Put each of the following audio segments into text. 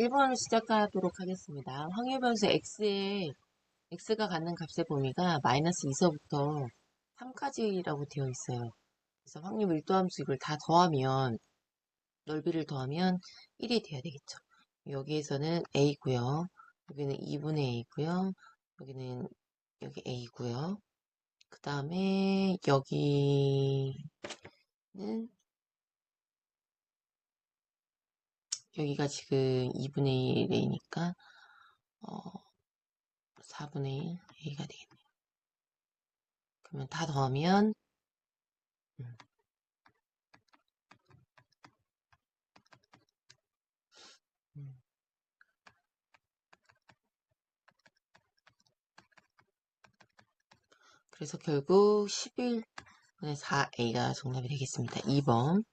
1번을 시작하도록 하겠습니다. 확률 변수 x가 갖는 값의 범위가 마이너스 2서부터 3까지라고 되어 있어요. 그래서 확률 밀도함수 이걸 다 더하면, 넓이를 더하면 1이 돼야 되겠죠. 여기에서는 a고요. 여기는 2분의 a고요. 여기 a고요. 그 다음에 여기가 지금 2분의 1이니까 4분의 1 a가 되겠네요. 그러면 다 더하면 음, 음. 그래서 결국 11분의 4a가 정답이 되겠습니다. 2번.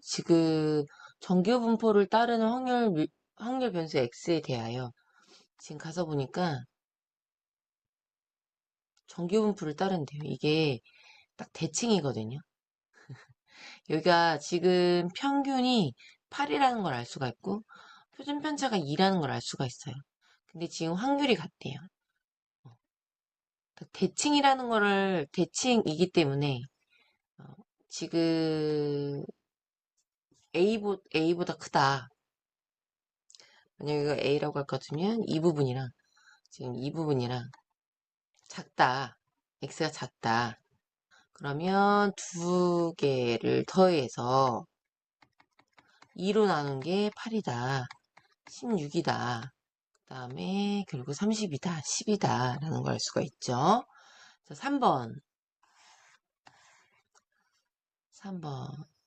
지금 정규 분포를 따르는 확률 변수 x에 대하여 지금 가서 보니까 정규 분포를 따른대요. 이게 딱 대칭이거든요. 여기가 지금 평균이 8이라는 걸 알 수가 있고 표준 편차가 2라는 걸 알 수가 있어요. 근데 지금 확률이 같대요. 대칭이기 때문에 어, 지금 A보다 크다. 만약에 이거 A라고 할 것 같으면 이 부분이랑 지금 이 부분이랑 작다. X가 작다. 그러면 두 개를 더해서 2로 나눈 게 8이다. 16이다. 그 다음에 결국 30이다. 10이다. 라는 걸 알 수가 있죠. 자, 3번.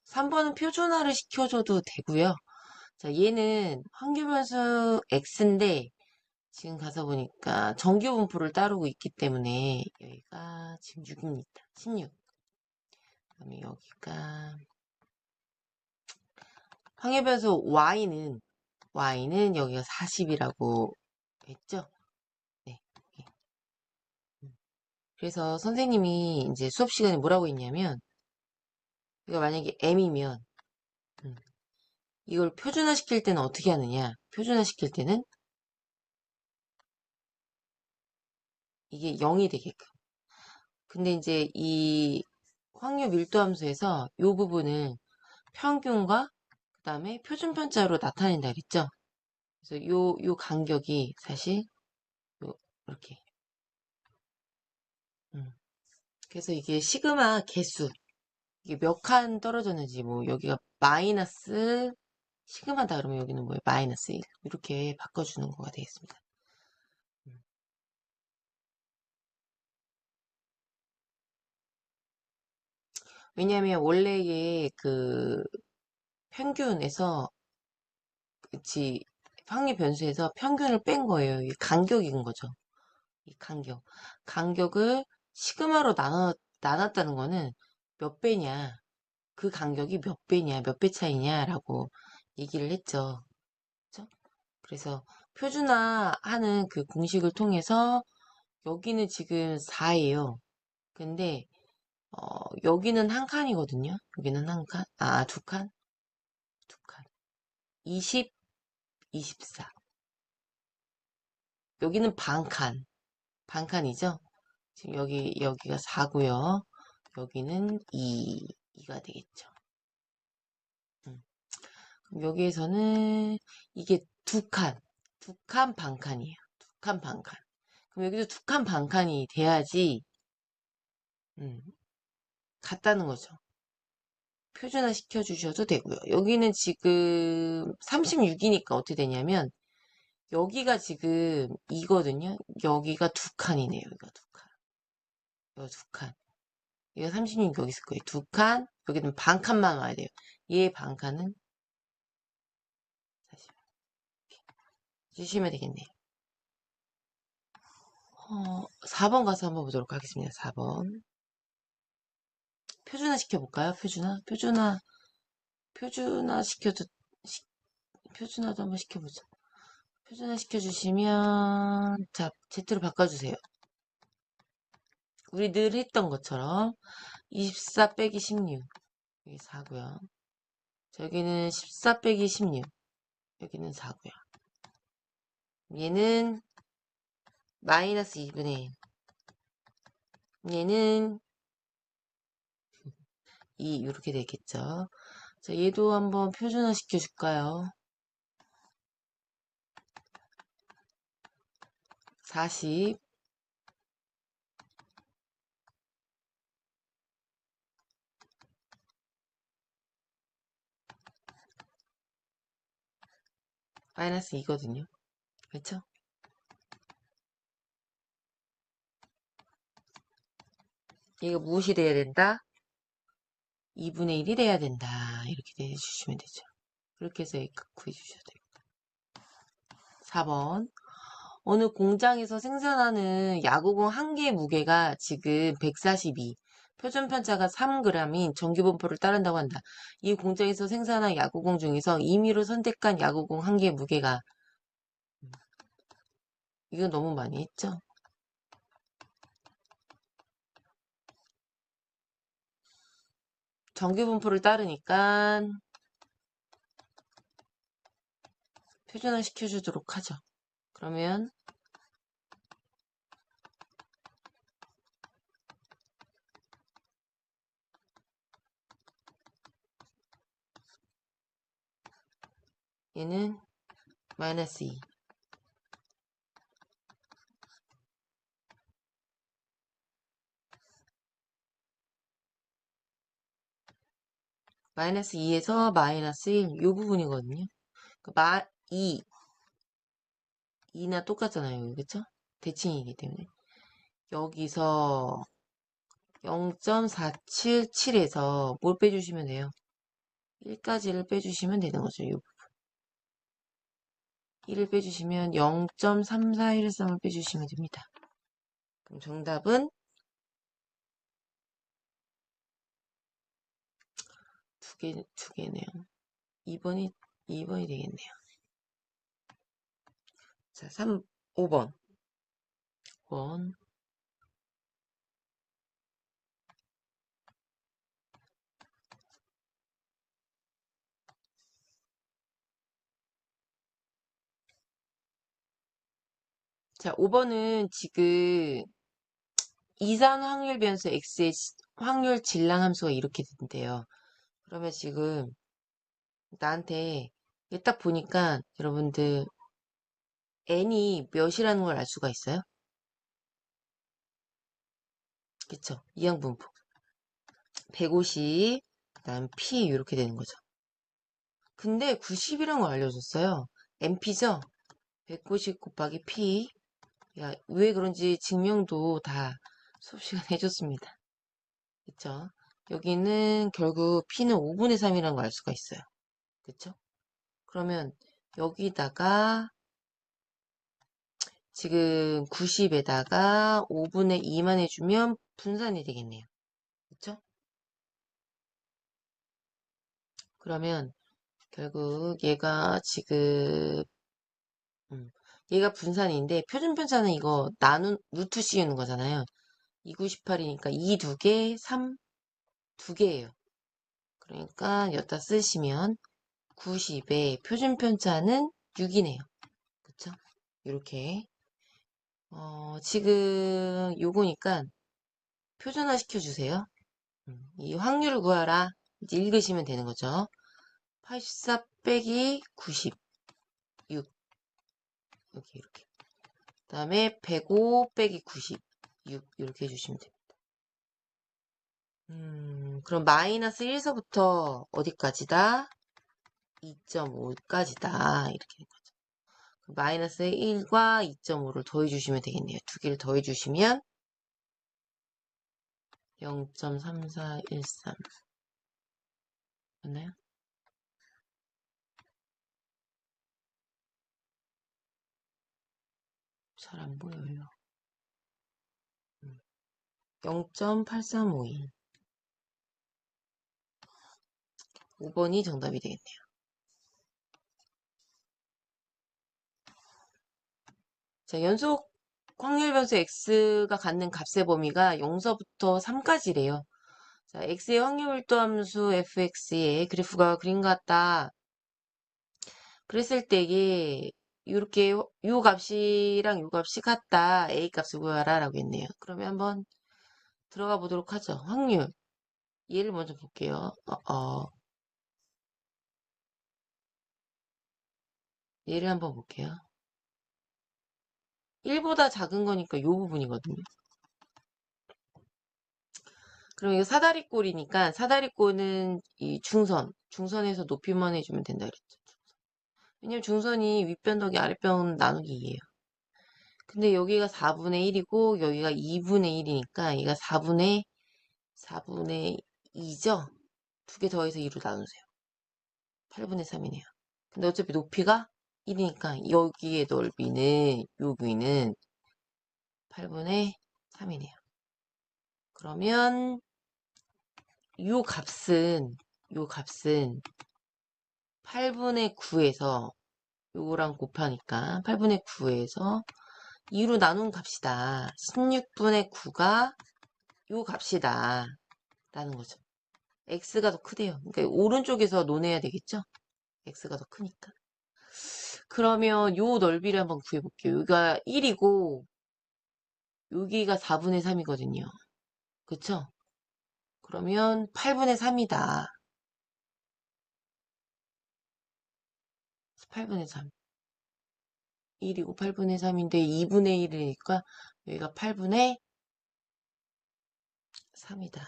3번은 표준화를 시켜줘도 되고요. 자, 얘는 확률변수 x인데 지금 가서 보니까 정규 분포를 따르고 있기 때문에 여기가 지금 6입니다. 16. 그다음에 여기가 확률변수 y는 여기가 40이라고 했죠. 네. 그래서 선생님이 이제 수업 시간에 뭐라고 했냐면 이거 만약에 m이면 이걸 표준화 시킬 때는 어떻게 하느냐? 표준화 시킬 때는 이게 0이 되게끔. 근데 이제 이 확률 밀도 함수에서 이 부분을 평균과 그 다음에 표준 편차로 나타낸다 그랬죠? 그래서 요 간격이 사실 이렇게. 그래서 이게 시그마 개수 이게 몇 칸 떨어졌는지 뭐 여기가 마이너스 시그마다 그러면 여기는 뭐예요? 마이너스 1 이렇게 바꿔주는 거가 되겠습니다. 왜냐하면 원래의 그 평균에서 그치 확률 변수에서 평균을 뺀 거예요. 이게 간격인 거죠. 이 간격을 시그마로 나눴다는 거는 몇 배냐, 그 간격이 몇 배냐, 몇 배 차이냐라고 얘기를 했죠. 그죠? 그래서 표준화하는 그 공식을 통해서 여기는 지금 4예요. 근데 여기는 한 칸이거든요. 여기는 한 칸, 두 칸, 두 칸. 20, 24. 여기는 반칸이죠. 지금 여기가 4고요. 여기는 2가 되겠죠. 그럼 여기에서는 이게 두 칸 반칸이에요. 두 칸 반칸. 그럼 여기도 두 칸 반칸이 돼야지, 같다는 거죠. 표준화 시켜주셔도 되고요. 여기는 지금 36이니까 어떻게 되냐면, 여기가 지금 2거든요. 여기가 두 칸이네요. 여기가 두 칸. 여기 두 칸. 얘가 36 여기 있을 거예요. 두 칸, 여기는 반칸만 와야 돼요. 얘 반칸은 사실 주시면 되겠네요. 4번 가서 한번 보도록 하겠습니다. 4번. 표준화 시켜볼까요? 표준화 표준화도 한번 시켜보죠. 표준화 시켜주시면, 자, Z로 바꿔주세요. 우리 늘 했던 것처럼 24 빼기 16. 여기 4고요. 여기는 14 빼기 16. 여기는 4고요. 얘는 마이너스 2분의 1. 얘는 2 이렇게 되겠죠. 자, 얘도 한번 표준화 시켜줄까요? 40 마이너스 2거든요. 그렇죠? 얘가 무엇이 돼야 된다? 2분의 1이 돼야 된다. 이렇게 해주시면 되죠. 그렇게 해서 여기 구해주셔도 돼요. 4번. 어느 공장에서 생산하는 야구공 한 개의 무게가 지금 142, 표준 편차가 3g인 정규분포를 따른다고 한다. 이 공장에서 생산한 야구공 중에서 임의로 선택한 야구공 한 개의 무게가 이거 너무 많이 했죠? 정규분포를 따르니까 표준화 시켜주도록 하죠. 그러면 얘는 마이너스 2. 마이너스 2에서 마이너스 1, 이 부분이거든요. 2, 2나 똑같잖아요. 그쵸? 대칭이기 때문에. 여기서 0.477에서 뭘 빼주시면 돼요? 1까지를 빼주시면 되는 거죠. 이 부분. 1을 빼주시면 0.3413을 빼주시면 됩니다. 그럼 정답은 두 개네요. 2번이 되겠네요. 자, 5번. 5번. 자, 5번은 지금 이산 확률 변수 x의 확률 질량 함수가 이렇게 된대요. 그러면 지금 나한테 딱 보니까 여러분들 n이 몇이라는 걸 알 수가 있어요? 그쵸? 이항분포. 150, 그다음 p 이렇게 되는 거죠. 근데 90이라는 걸 알려줬어요. np죠? 190 곱하기 p. 야, 왜 그런지 증명도 다 수업 시간에 해줬습니다. 그쵸? 여기는 결국 p는 5분의 3이라는 걸 알 수가 있어요. 그쵸? 그러면 여기다가 지금 90에다가 5분의 2만 해주면 분산이 되겠네요. 그쵸? 그러면 결국 얘가 지금 얘가 분산인데 표준 편차는 이거 루트 씌우는 거잖아요. 298이니까 2 2개, 3 2개예요. 그러니까 여기다 쓰시면 90의 표준 편차는 6이네요. 그쵸? 이렇게 지금 요거니까 표준화 시켜주세요. 이 확률을 구하라. 이제 읽으시면 되는 거죠. 84 빼기 90, 6 여기 이렇게. 그 다음에 105 빼기 90, 6 이렇게 해주시면 됩니다. 그럼 마이너스 1서부터 어디까지다? 2.5까지다. 이렇게 된 거죠. 마이너스 1과 2.5를 더해주시면 되겠네요. 두 개를 더해주시면 0.3413 맞나요? 잘 안 보여요. 0.8351 5번이 정답이 되겠네요. 자, 연속 확률 변수 x가 갖는 값의 범위가 0서부터 3까지래요. 자, x의 확률밀도 함수 fx의 그래프가 그림 같다. 그랬을 때 이게 이렇게 요 값이랑 요 값이 같다. a 값을 구하라 라고 했네요. 그러면 한번 들어가 보도록 하죠. 확률. 얘를 먼저 볼게요. 얘를 한번 볼게요. 1보다 작은 거니까 요 부분이거든요. 그럼 이거 사다리꼴이니까 사다리꼴은 이 중선에서 높이만 해주면 된다 그랬죠. 왜냐면 중선이 윗변 더하기 아랫변 나누기예요. 근데 여기가 4분의 1이고 여기가 2분의 1이니까 얘가 4분의 2죠? 두 개 더해서 2로 나누세요. 8분의 3이네요. 근데 어차피 높이가 1이니까 여기의 넓이는 여기는 8분의 3이네요. 그러면 요 값은 8분의 9에서 요거랑 곱하니까 8분의 9에서 2로 나눈 값이다. 16분의 9가 요 값이다. 라는 거죠. x가 더 크대요. 그러니까 오른쪽에서 논해야 되겠죠? x가 더 크니까. 그러면 요 넓이를 한번 구해볼게요. 여기가 1이고 여기가 4분의 3이거든요. 그쵸? 그러면 8분의 3이다. 8분의 3. 1이고 8분의 3인데 2분의 1이니까 여기가 8분의 3이다.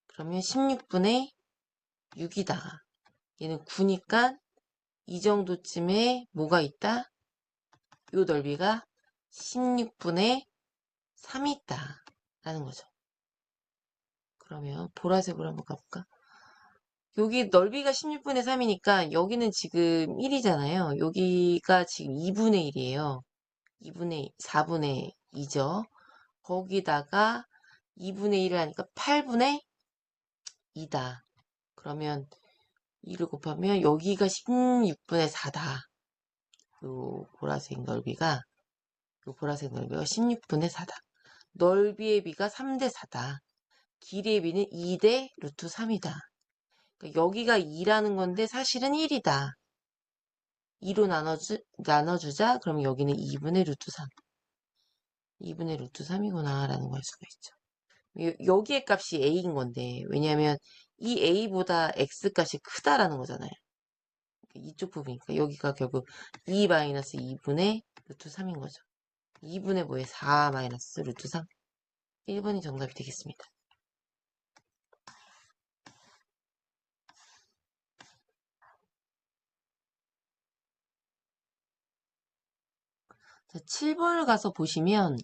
그러면 16분의 6이다. 얘는 9니까 이 정도쯤에 뭐가 있다? 요 넓이가 16분의 3이 있다. 라는 거죠. 그러면 보라색으로 한번 가볼까? 여기 넓이가 16분의 3이니까 여기는 지금 1이잖아요. 여기가 지금 2분의 1이에요. 4분의 2죠. 거기다가 2분의 1을 하니까 8분의 2다. 그러면 2를 곱하면 여기가 16분의 4다. 요 보라색 넓이가 16분의 4다. 넓이의 비가 3대 4다. 길이의 비는 2대 루트 3이다. 그러니까 여기가 2라는 건데 사실은 1이다. 2로 나눠주자. 그럼 여기는 2분의 루트 3. 2분의 루트 3이구나 라는 걸 수가 있죠. 여기의 값이 a인 건데 왜냐하면 이 a보다 x 값이 크다라는 거잖아요. 이쪽 부분이니까 여기가 결국 2-2분의 루트 3인 거죠. 2분의 뭐에 4 마이너스 루트 3. 1번이 정답이 되겠습니다. 자, 7번을 가서 보시면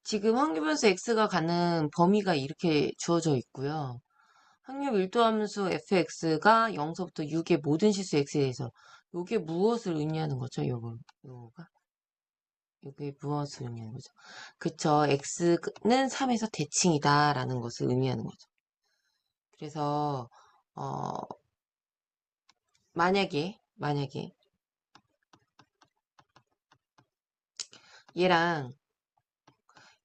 지금 확률변수 x가 가는 범위가 이렇게 주어져 있고요. 확률 밀도함수 fx가 0서부터 6의 모든 실수 x에 대해서 요게 무엇을 의미하는 거죠? 요거가 요게 무엇을 의미하는 거죠? 그쵸. x는 3에서 대칭이다 라는 것을 의미하는 거죠. 그래서 만약에 얘랑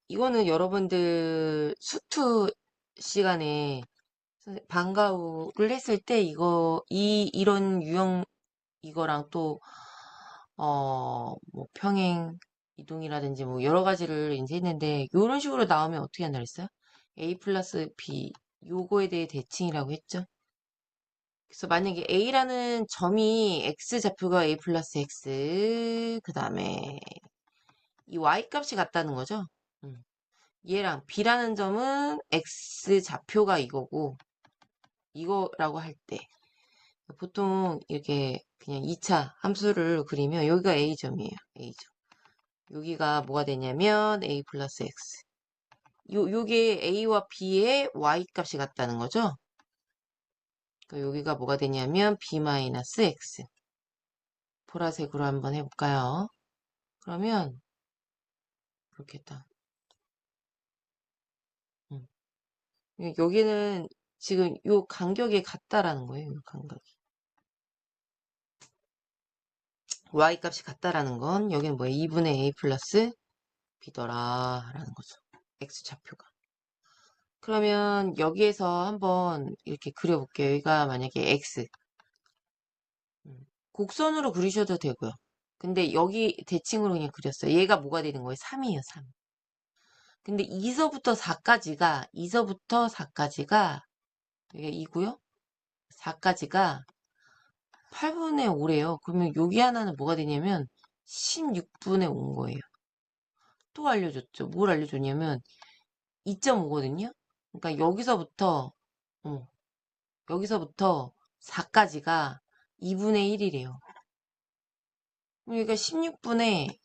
이거는 여러분들 수투 시간에 방과후를 했을 때 이런 유형 이거랑 또 뭐 평행 이동이라든지 뭐 여러 가지를 이제 했는데 이런 식으로 나오면 어떻게 한다 그랬어요? a 플러스 b 요거에 대해 대칭이라고 했죠. 그래서 만약에 a라는 점이 x좌표가 a 플러스 x 그 다음에 이 y 값이 같다는 거죠. 얘랑 b라는 점은 x좌표가 이거고 이거라고 할 때 보통 이렇게 그냥 2차 함수를 그리면 여기가 a점이에요. a점. 여기가 뭐가 되냐면 a 플러스 x. 요게 a와 b의 y 값이 같다는 거죠. 그러니까 여기가 뭐가 되냐면 b 마이너스 x. 보라색으로 한번 해볼까요? 그러면 이렇게 딱. 여기는 지금 요 간격이 같다라는 거예요. 요 간격이. y 값이 같다라는 건 여기는 뭐예요? 2분의 a 플러스 b더라 라는 거죠. x 좌표가. 그러면 여기에서 한번 이렇게 그려볼게요. 여기가 만약에 x. 곡선으로 그리셔도 되고요. 근데 여기 대칭으로 그냥 그렸어요. 얘가 뭐가 되는 거예요? 3이에요, 3. 근데 2서부터 4까지가 이게 2고요. 4까지가 8분의 5래요. 그러면 여기 하나는 뭐가 되냐면 16분의 5인 거예요. 또 알려줬죠. 뭘 알려줬냐면 2.5거든요. 그러니까 여기서부터 4까지가 2분의 1이래요. 그러니까 16분의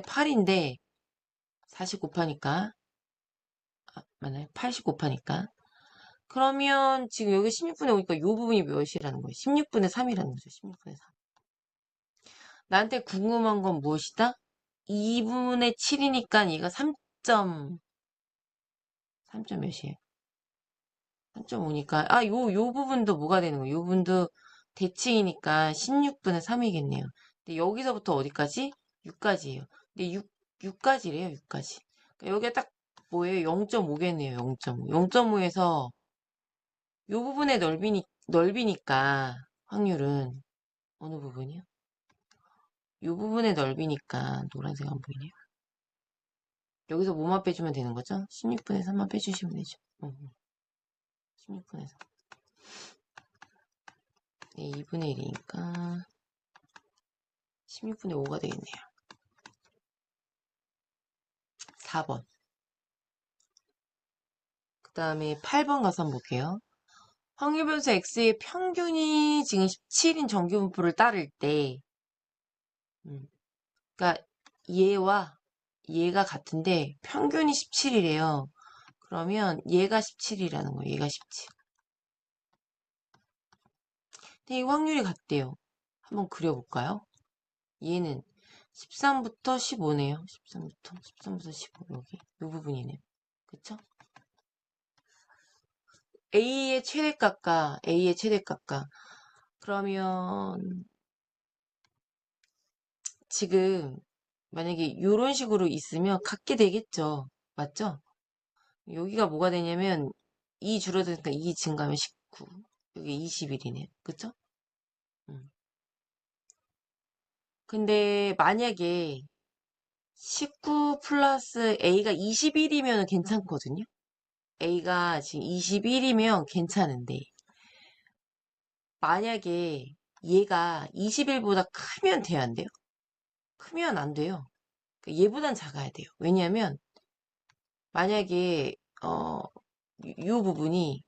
8인데 40 곱하니까 맞나요? 80 곱하니까 그러면 지금 여기 16분의 5니까 이 부분이 몇이라는 거예요? 16분의 3이라는 거죠. 16분의 3. 나한테 궁금한 건 무엇이다? 2분의 7이니까 얘가 3점 몇이에요? 3.5니까 요 부분도 뭐가 되는 거예요? 요 부분도 대칭이니까 16분의 3이겠네요. 근데 여기서부터 어디까지? 6까지예요. 근데 6까지래요. 6까지. 그러니까 여기가 딱 뭐예요? 0.5겠네요. 0.5. 0.5에서 요 부분의 넓이니까 확률은 어느 부분이요? 요 부분의 넓이니까 노란색 안 보이네요. 여기서 뭐만 빼주면 되는 거죠? 16분의 3만 빼주시면 되죠. 16분의 3. 네, 2분의 1이니까 16분의 5가 되겠네요. 4번. 그 다음에 8번 가서 한번 볼게요. 확률변수 x의 평균이 지금 17인 정규분포를 따를 때, 그러니까 얘와 얘가 같은데 평균이 17이래요. 그러면 얘가 17이라는 거예요. 얘가 17. 근데 이 확률이 같대요. 한번 그려볼까요? 얘는 13부터 15네요. 13부터 15 여기 이 부분이네요. 그쵸? A의 최대값과 그러면 지금 만약에 이런 식으로 있으면 같게 되겠죠. 맞죠? 여기가 뭐가 되냐면 2 줄어드니까 2 증가하면 19 여기 21이네요. 그쵸? 근데 만약에 19 플러스 A가 21이면 괜찮거든요. A가 지금 21이면 괜찮은데 만약에 얘가 21보다 크면 돼요, 안 돼요? 크면 안 돼요. 그러니까 얘보단 작아야 돼요. 왜냐하면 만약에 이 부분이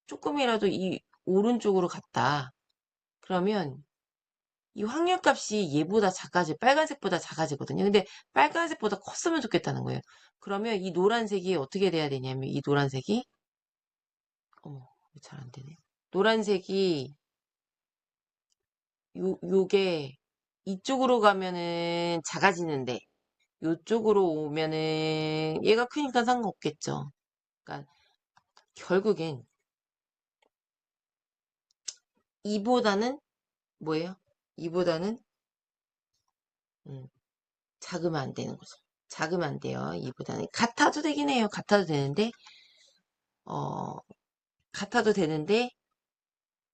조금이라도 이 오른쪽으로 갔다. 그러면 이 확률값이 얘보다 작아지, 빨간색보다 작아지거든요. 근데 빨간색보다 컸으면 좋겠다는 거예요. 그러면 이 노란색이 어떻게 돼야 되냐면 이 노란색이 잘 안 되네. 노란색이 요게 이쪽으로 가면은 작아지는데 요쪽으로 오면은 얘가 크니까 상관없겠죠. 그러니까 결국엔 이보다는 뭐예요? 이보다는 작으면 안 되는 거죠. 작으면 안 돼요. 이보다는 같아도 되긴 해요. 어 같아도 되는데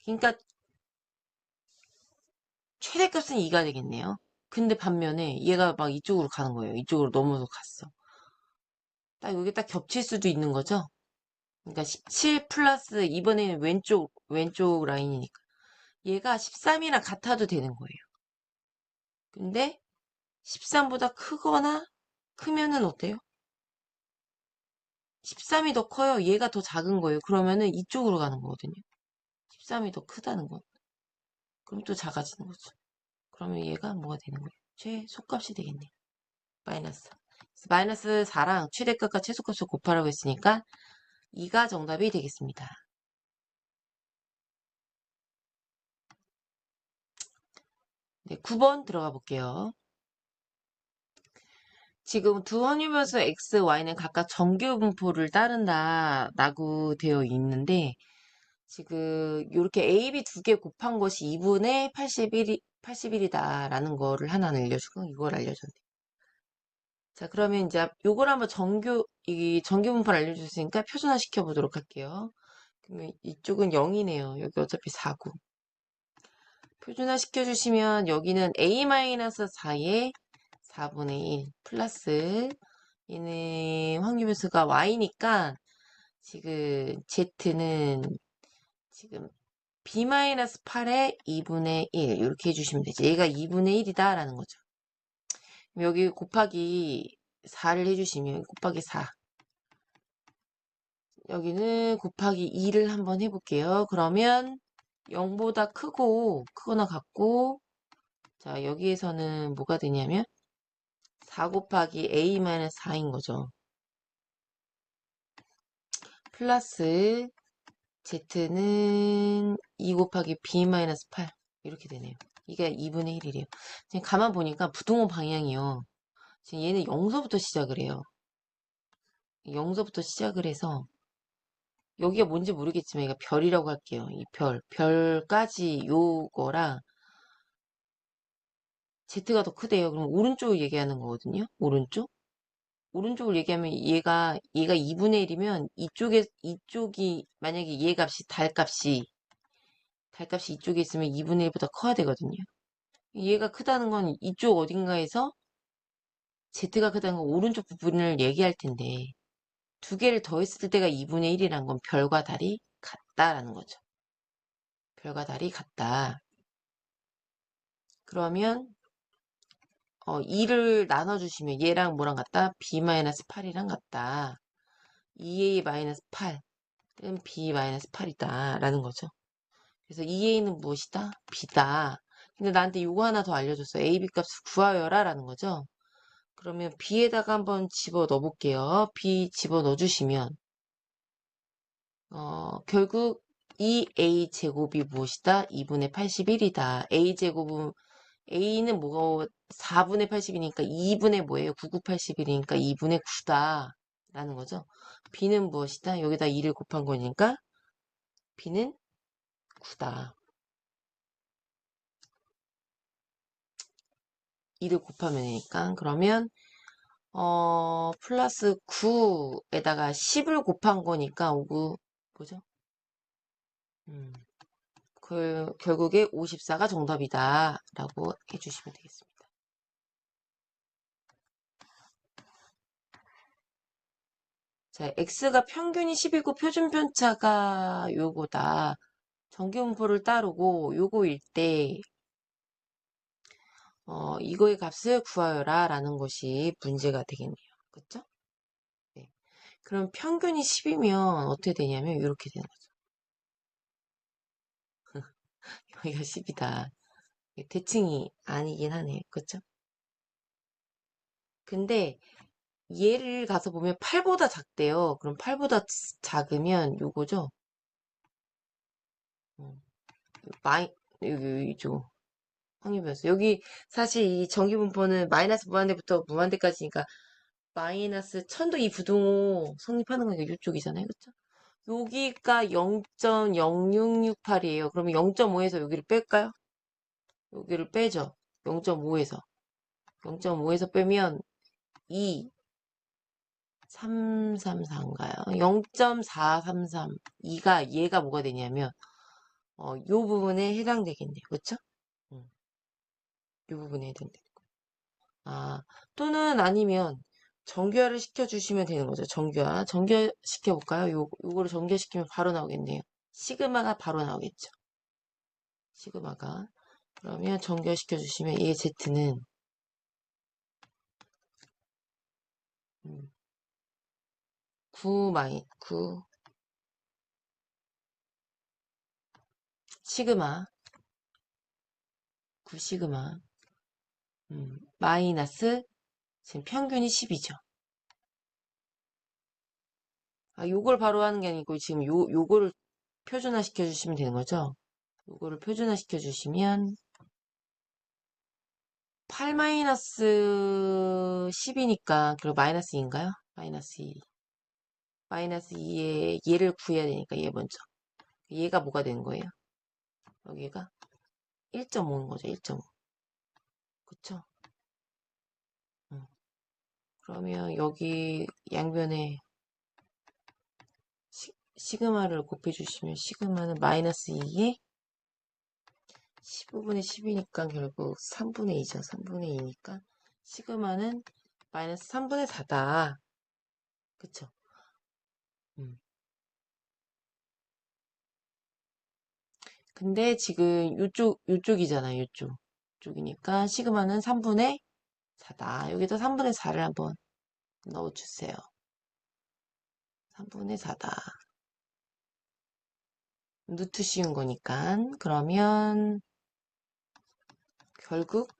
그러니까 최대값은 2가 되겠네요. 근데 반면에 얘가 막 이쪽으로 가는 거예요. 이쪽으로 넘어서 갔어. 딱 여기 딱 겹칠 수도 있는 거죠. 그러니까 17 플러스 이번에는 왼쪽 라인이니까 얘가 13이랑 같아도 되는 거예요. 근데 13보다 크거나 크면은 어때요? 13이 더 커요. 얘가 더 작은 거예요. 그러면은 이쪽으로 가는 거거든요. 13이 더 크다는 거. 그럼 또 작아지는 거죠. 그러면 얘가 뭐가 되는 거예요? 최소값이 되겠네요. 마이너스. 마이너스 4랑 최대값과 최소값을 곱하라고 했으니까 2가 정답이 되겠습니다. 네, 9번 들어가 볼게요. 지금 두 확률변수 x, y는 각각 정규분포를 따른다라고 되어 있는데 지금 이렇게 a, b 두 개 곱한 것이 2분의 81이다라는 거를 하나 알려주고 이걸 알려줬네. 자, 그러면 이제 요걸 한번 이 정규 분포를 알려줬으니까 표준화 시켜보도록 할게요. 그러면 이쪽은 0이네요. 여기 어차피 4고. 표준화 시켜주시면 여기는 A-4의 4분의 1 플러스 얘는 확률변수가 Y니까 지금 Z는 지금 B-8의 2분의 1 이렇게 해주시면 되지. 얘가 2분의 1이다 라는 거죠. 여기 곱하기 4를 해주시면 곱하기 4 여기는 곱하기 2를 한번 해볼게요. 그러면 0보다 크거나 같고 자 여기에서는 뭐가 되냐면 4 곱하기 A-4인 거죠. 플러스 Z는 2 곱하기 B-8 이렇게 되네요. 이게 2분의 1이래요. 지금 가만 보니까 부동호 방향이요. 지금 얘는 0서부터 시작을 해요. 0서부터 시작을 해서 여기가 뭔지 모르겠지만 이거 별이라고 할게요. 이 별까지 요거랑 Z가 더 크대요. 그럼 오른쪽을 얘기하는 거거든요. 오른쪽을 얘기하면 얘가 2분의 1이면 이쪽이 만약에 달값이 이쪽에 있으면 2분의 1보다 커야 되거든요. 얘가 크다는 건 이쪽 어딘가에서 Z가 크다는 건 오른쪽 부분을 얘기할 텐데 두 개를 더했을 때가 2분의 1이란 건 별과 달이 같다라는 거죠. 별과 달이 같다. 그러면 2를 나눠주시면 얘랑 뭐랑 같다? B-8이랑 같다. 2A-8은 B-8이다 라는 거죠. 그래서 2A는 무엇이다? B다. 근데 나한테 이거 하나 더 알려줬어. A, B 값을 구하여라 라는 거죠. 그러면 B에다가 한번 집어 넣어 볼게요. B 집어 넣어주시면 결국 2A 제곱이 무엇이다? 2분의 81이다. A 제곱은 A는 뭐가 4분의 80이니까 2분의 뭐예요? 9980이니까 2분의 9다. 라는 거죠. B는 무엇이다? 여기다 2를 곱한 거니까 B는 9다. 2를 곱하면 되니까. 그러면 플러스 9에다가 10을 곱한 거니까 5, 뭐죠? 결국에 54가 정답이다. 라고 해주시면 되겠습니다. 자, x가 평균이 10이고 표준 편차가 요거다. 정규분포를 따르고 요거일 때 이거의 값을 구하여라 라는 것이 문제가 되겠네요. 그쵸? 네. 그럼 평균이 10이면 어떻게 되냐면 이렇게 되는 거죠. 여기가 10이다. 대칭이 아니긴 하네요. 그쵸? 근데 얘를 가서 보면 8보다 작대요. 그럼 8보다 작으면 요거죠? 음, 여기 확률변수. 여기 사실 이 정기분포는 마이너스 무한대부터 무한대까지니까 마이너스 1000도 이 부동호 성립하는 거니까 이쪽이잖아요. 그쵸? 여기가 0.0668이에요. 그러면 0.5에서 여기를 뺄까요? 여기를 빼죠. 0.5에서. 0.5에서 빼면 2, 334인가요? 0.433. 얘가 뭐가 되냐면, 요 부분에 해당되겠네요. 그쵸? 요 부분에 해당돼. 아, 또는 아니면 정규화를 시켜주시면 되는 거죠. 정규화 시켜볼까요? 요거를 정규화시키면 바로 나오겠네요. 시그마가 바로 나오겠죠. 시그마가. 그러면 정규화 시켜주시면 얘 Z는 9 시그마 9 시그마 마이너스 지금 평균이 10이죠. 아, 요걸 바로 하는 게 아니고 지금 요거를 표준화 시켜주시면 되는 거죠. 요거를 표준화 시켜주시면 8 마이너스 10이니까 그리고 마이너스 2인가요? 마이너스 2. 마이너스 2에 얘를 구해야 되니까 얘 먼저. 얘가 뭐가 되는 거예요? 여기가 1.5인 거죠. 1.5. 그쵸? 그러면 여기 양변에 시그마를 곱해주시면 시그마는 마이너스 2에 15분의 10이니까 결국 3분의 2죠. 3분의 2니까 시그마는 마이너스 3분의 4다. 그쵸? 근데 지금 요쪽이잖아요. 요쪽이니까 시그마는 3분의 4다. 여기다 3분의 4를 한번 넣어주세요. 3분의 4다. 루트 씌운 거니까. 그러면 결국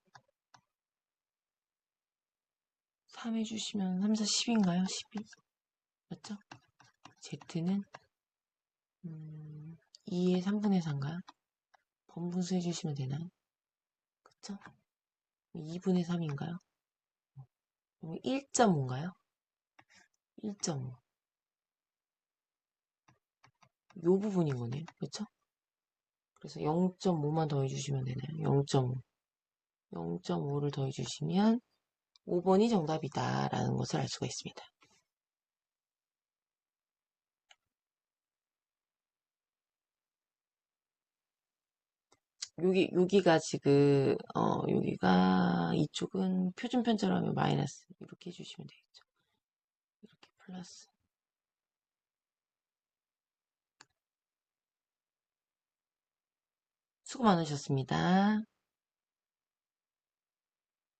3 해주시면 3, 4, 10인가요? 12? 맞죠? Z는 2의 3분의 4인가요? 번분수 해주시면 되나요? 그쵸? 2분의 3인가요? 1.5인가요? 1.5. 요 부분인 거네요. 그쵸? 그래서 0.5만 더해주시면 되나요? 0.5. 0.5를 더해주시면 5번이 정답이다 라는 것을 알 수가 있습니다. 여기가 지금 여기가 이쪽은 표준 편차라면 마이너스 이렇게 해주시면 되겠죠. 이렇게 플러스. 수고 많으셨습니다.